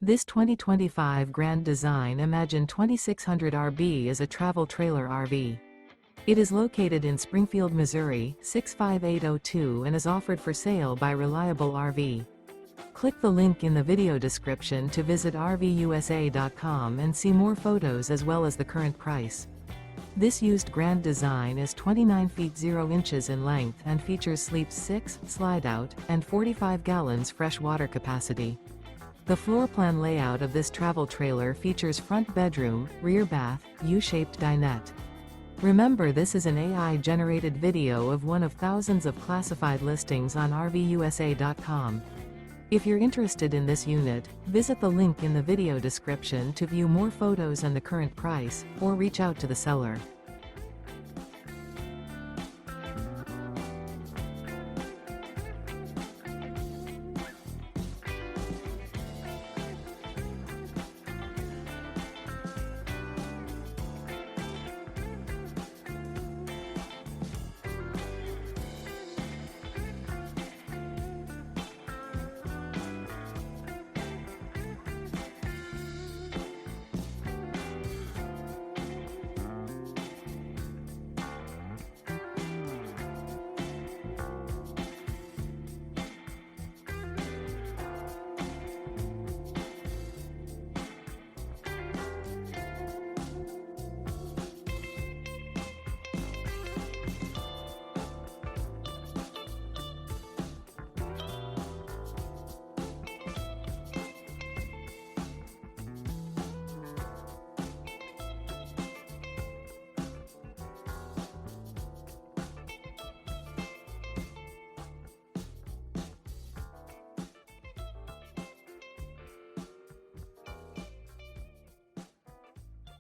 This 2025 Grand Design Imagine 2600 RB is a travel trailer RV. It is located in Springfield, Missouri, 65802 and is offered for sale by Reliable RV. Click the link in the video description to visit RVUSA.com and see more photos as well as the current price. This used Grand Design is 29 feet 0 inches in length and features sleeps 6, slide-out, and 45 gallons fresh water capacity. The floor plan layout of this travel trailer features front bedroom, rear bath, U-shaped dinette. Remember, this is an AI-generated video of one of thousands of classified listings on RVUSA.com. If you're interested in this unit, visit the link in the video description to view more photos and the current price, or reach out to the seller.